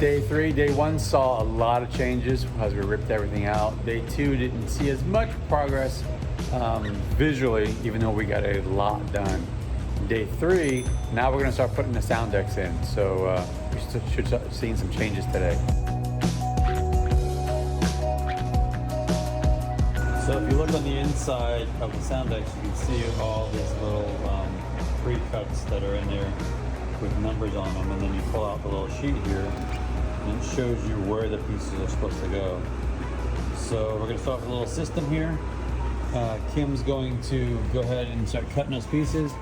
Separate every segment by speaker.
Speaker 1: Day 3, day 1 saw a lot of changes as we ripped everything out. Day 2 didn't see as much progress visually, even though we got a lot done. Day 3, now we're gonna start putting the sound decks in. So we should start seeing some changes today. So if you look on the inside of the sound decks, you can see all these little pre-cuts that are in there with numbers on them, and then you pull out the little sheet here and it shows you where the pieces are supposed to go. So we're going to start with a little system here. Kim's going to go ahead and start cutting those pieces.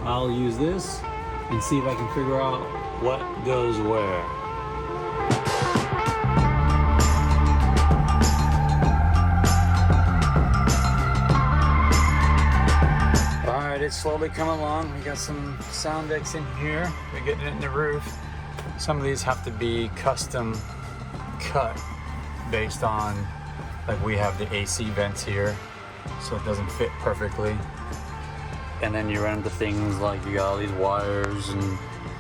Speaker 1: I'll use this and see if I can figure out what goes where. It's slowly coming along. We got some sound decks in here. We're getting it in the roof. Some of these have to be custom cut based on, like we have the AC vents here, so it doesn't fit perfectly. And then you run into things like you got all these wires and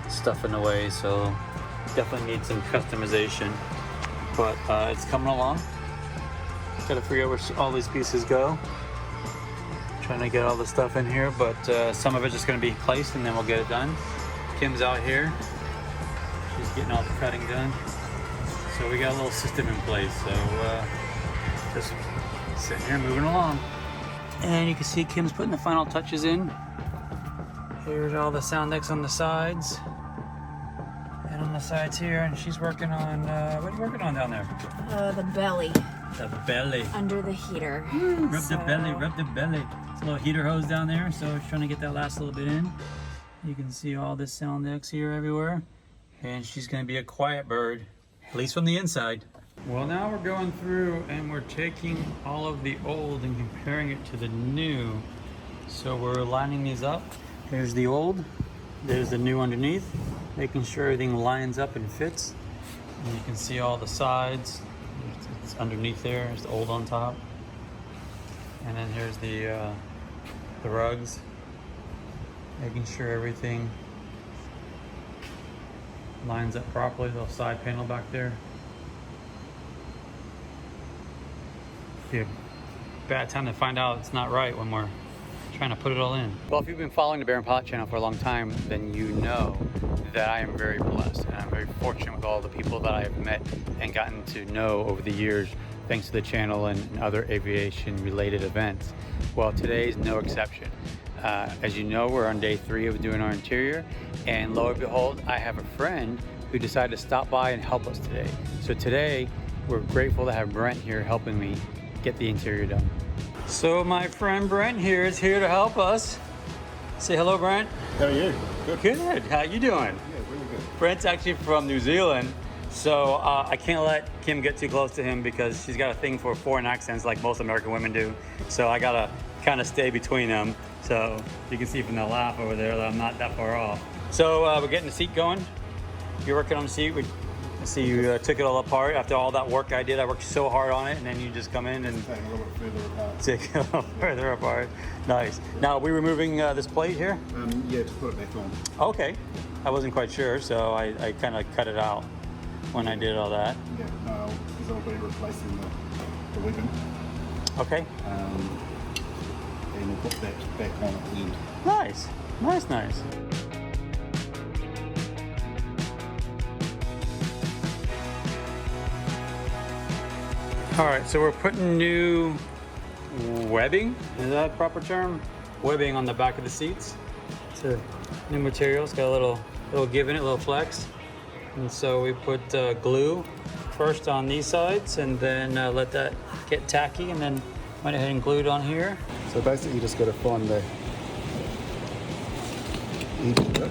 Speaker 1: stuff in the way, so definitely need some customization. But it's coming along. Gotta figure out where all these pieces go. Trying to get all the stuff in here, but some of it's just going to be placed and then we'll get it done. Kim's out here. She's getting all the cutting done. So we got a little system in place. So just sitting here moving along. And you can see Kim's putting the final touches in. Here's all the sound decks on the sides. And on the sides here, and she's working on, what are you working on down there?
Speaker 2: The belly.
Speaker 1: The belly.
Speaker 2: Under the heater.
Speaker 1: Rub the belly, rub the belly. It's a little heater hose down there, so it's trying to get that last little bit in. You can see all the sound decks here everywhere. And she's gonna be a quiet bird, at least from the inside. Well, now we're going through and we're taking all of the old and comparing it to the new. So we're lining these up. Here's the old, there's the new underneath, making sure everything lines up and fits. And you can see all the sides. It's underneath there, there's the old on top. And then here's the rugs. Making sure everything lines up properly, the little side panel back there. Be a bad time to find out it's not right when we're trying to put it all in. Well, if you've been following the Bear and Pilot channel for a long time, then you know that I am very blessed and I'm very fortunate with all the people that I have met and gotten to know over the years, thanks to the channel and other aviation related events. Well, today's no exception. As you know, we're on day 3 of doing our interior, and lo and behold, I have a friend who decided to stop by and help us today. So today, we're grateful to have Brent here helping me get the interior done. So my friend Brent here is here to help us. Say hello, Brent.
Speaker 3: How are you?
Speaker 1: Good. Good. How you doing?
Speaker 3: Yeah, really good.
Speaker 1: Brent's actually from New Zealand, so I can't let Kim get too close to him because she's got a thing for foreign accents like most American women do. So I gotta kind of stay between them. So you can see from the laugh over there that I'm not that far off. So we're getting the seat going. You're working on the seat. I see you took it all apart after all that work I did. I worked so hard on it, and then you just come in and
Speaker 3: Take a little bit further apart.
Speaker 1: take it a little further apart. Nice. Now, are we removing this plate here?
Speaker 3: Yeah, to put it back on.
Speaker 1: Okay. I wasn't quite sure, so I kind of cut it out when I did all that.
Speaker 3: Yeah, no, because I'll be replacing the weapon.
Speaker 1: Okay.
Speaker 3: And we'll put that back on at the end.
Speaker 1: Nice. Nice, nice. All right, so we're putting new webbing, is that a proper term? Webbing on the back of the seats. It's a new material, it's got a little give in it, a little flex. And so we put glue first on these sides and then let that get tacky and then went ahead and glued on here.
Speaker 3: So basically you just got to find the even bit.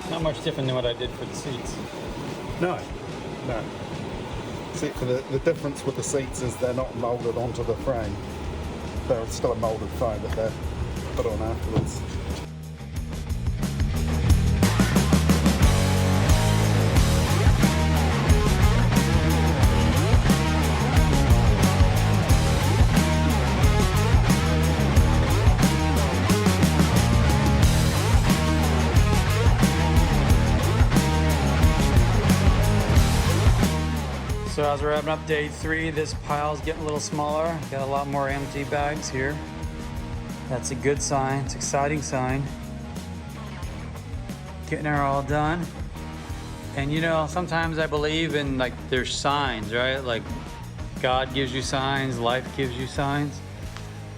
Speaker 1: Not much different than what I did for the seats.
Speaker 3: No. Except for the difference with the seats is they're not moulded onto the frame. They're still a moulded frame, but they're put on afterwards.
Speaker 1: So as we're wrapping up day 3, this pile's getting a little smaller. Got a lot more empty bags here. That's a good sign. It's an exciting sign. Getting her all done. And you know, sometimes I believe in like there's signs, right? Like God gives you signs, life gives you signs.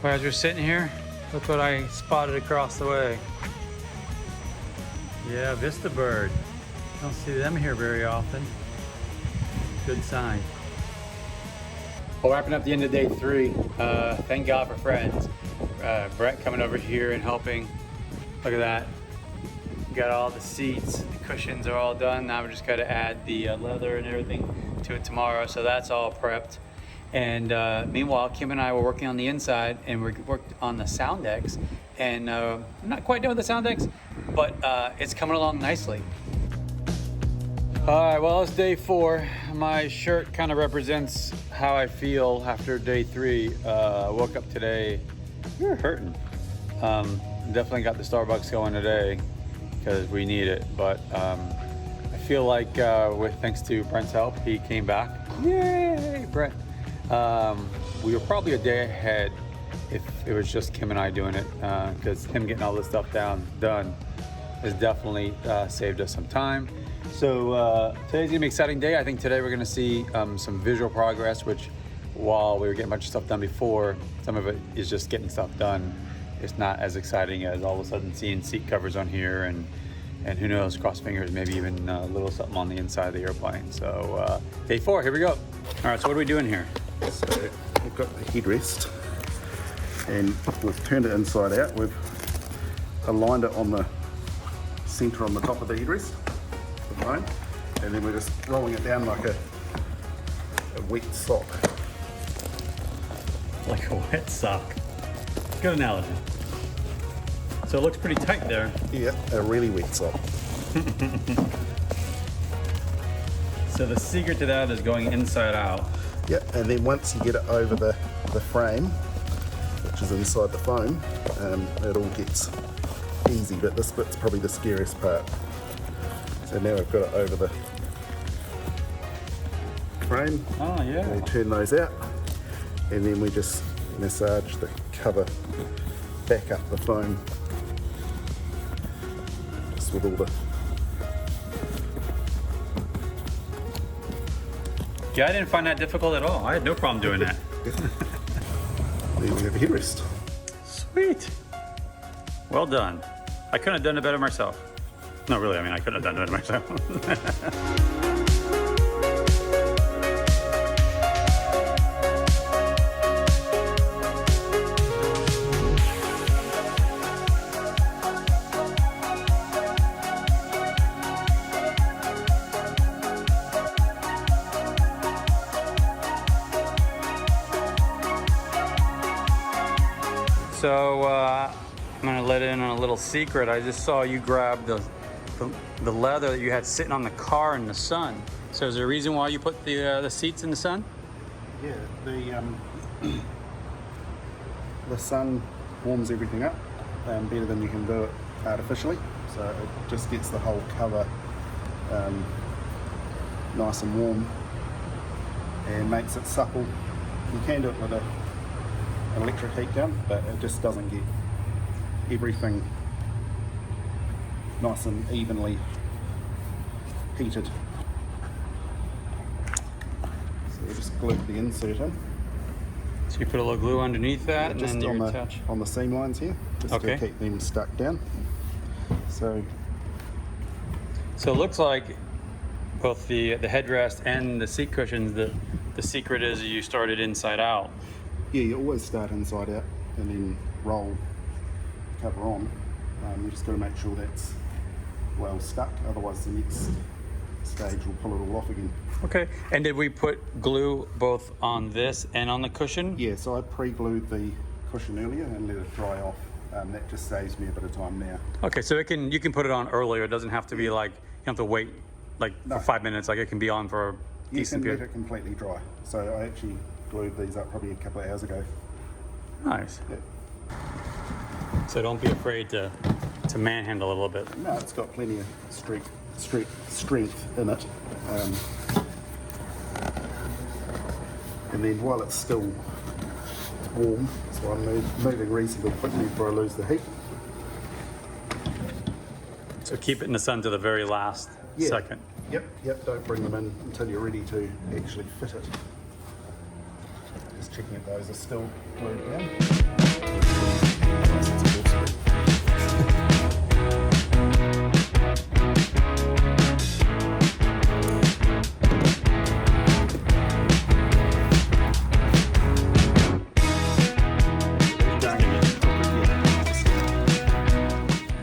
Speaker 1: But as we're sitting here, look what I spotted across the way. Yeah, Vista bird. Don't see them here very often. Good sign. Well, wrapping up the end of day 3. Thank God for friends. Brett coming over here and helping. Look at that. Got all the seats, the cushions are all done. Now we just got to add the leather and everything to it tomorrow. So that's all prepped. And meanwhile, Kim and I were working on the inside, and we worked on the sound decks. And I'm not quite done with the sound decks, but it's coming along nicely. All right, well, it's day 4. My shirt kind of represents how I feel after day 3. I woke up today, we were hurting. Definitely got the Starbucks going today because we need it. But I feel like thanks to Brent's help, he came back. Yay, Brent. We were probably a day ahead if it was just Kim and I doing it, because him getting all this stuff done has definitely saved us some time. So today's gonna be an exciting day. I think today we're gonna see some visual progress, which while we were getting a bunch of stuff done before, some of it is just getting stuff done. It's not as exciting as all of a sudden seeing seat covers on here and who knows, cross fingers, maybe even a little something on the inside of the airplane. So day 4, here we go. All right, so what are we doing here?
Speaker 3: So we've got the headrest and we've turned it inside out. We've aligned it on the center on the top of the headrest, the phone, and then we're just rolling it down like a wet sock.
Speaker 1: Like a wet sock. Good analogy. So it looks pretty tight there.
Speaker 3: Yeah, a really wet sock.
Speaker 1: So the secret to that is going inside out.
Speaker 3: Yep, and then once you get it over the frame, which is inside the foam, it all gets easy, but this bit's probably the scariest part. So now we've got it over the frame.
Speaker 1: Oh yeah.
Speaker 3: And we turn those out, and then we just massage the cover back up the foam. Just with all the...
Speaker 1: Yeah, I didn't find that difficult at all. I had no problem doing that.
Speaker 3: There we have a headrest.
Speaker 1: Sweet. Well done. I couldn't have done it better myself. No, really, I mean, I couldn't have done it myself. So I'm gonna let in on a little secret. I just saw you grab the leather that you had sitting on the car in the sun. So is there a reason why you put the seats in the sun?
Speaker 3: Yeah, the sun warms everything up better than you can do it artificially. So it just gets the whole cover nice and warm and makes it supple. You can do it with an electric heat gun, but it just doesn't get everything nice and evenly heated. So we just glue the insert in.
Speaker 1: So you put a little glue underneath that, and
Speaker 3: just
Speaker 1: then you
Speaker 3: on
Speaker 1: attach.
Speaker 3: on the seam lines here, just
Speaker 1: Okay.
Speaker 3: to keep them stuck down. So
Speaker 1: So it looks like both the headrest and the seat cushions, the secret is you started inside out.
Speaker 3: yeah, you always start inside out and then roll cover on. You just got to make sure that's well stuck, otherwise the next stage will pull it all off again.
Speaker 1: Okay, and did we put glue both on this and on the cushion?
Speaker 3: Yeah, so I pre-glued the cushion earlier and let it dry off. That just saves me a bit of time now.
Speaker 1: Okay, so you can put it on earlier. It doesn't have to be like, you don't have to wait like for 5 minutes. Like it can be on for a
Speaker 3: You
Speaker 1: decent
Speaker 3: can let
Speaker 1: period.
Speaker 3: it completely dry. So I actually glued these up probably a couple of hours ago.
Speaker 1: Nice.
Speaker 3: Yeah.
Speaker 1: So don't be afraid to manhandle a little bit.
Speaker 3: No, it's got plenty of strength in it. And then while it's still warm, so I'm moving reasonably quickly before I lose the heat.
Speaker 1: So keep it in the sun to the very last second.
Speaker 3: Yep, don't bring them in until you're ready to actually fit it. Just checking if those are still glued down.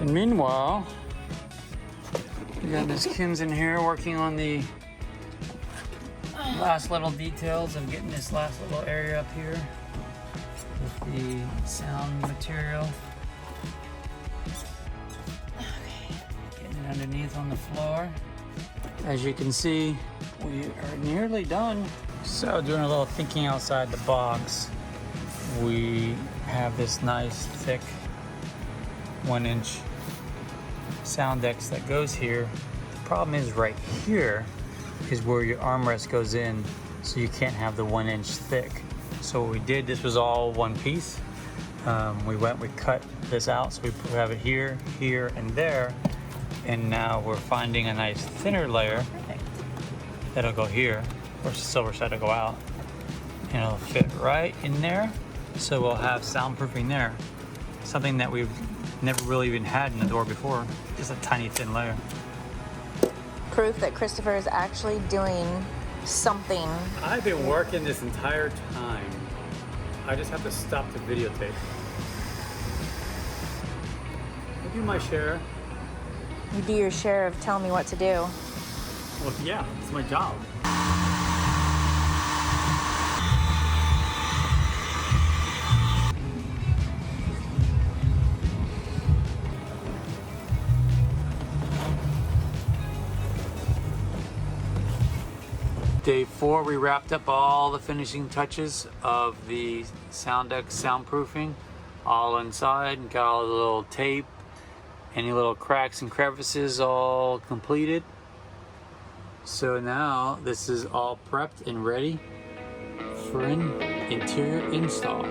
Speaker 1: And meanwhile, we got Miss Kim's in here working on the last little details of getting this last little area up here with the sound material. Getting it underneath on the floor. As you can see, we are nearly done. So doing a little thinking outside the box, we have this nice thick 1-inch sound decks that goes here. The problem is right here is where your armrest goes in, so you can't have the 1-inch thick. So what we did, this was all one piece. We cut this out, so we have it here, here, and there. And now we're finding a nice thinner layer that'll go here. Of course, the silver side will go out, and it'll fit right in there. So we'll have soundproofing there. Something that we've never really even had in the door before. Just a tiny thin layer.
Speaker 2: Proof that Christopher is actually doing something.
Speaker 1: I've been working this entire time. I just have to stop the videotape. I do my share.
Speaker 2: You do your share of telling me what to do.
Speaker 1: Well, yeah, it's my job. Day 4, we wrapped up all the finishing touches of the sound deck soundproofing, all inside, and got all the little tape, any little cracks and crevices all completed. So now this is all prepped and ready for an interior install.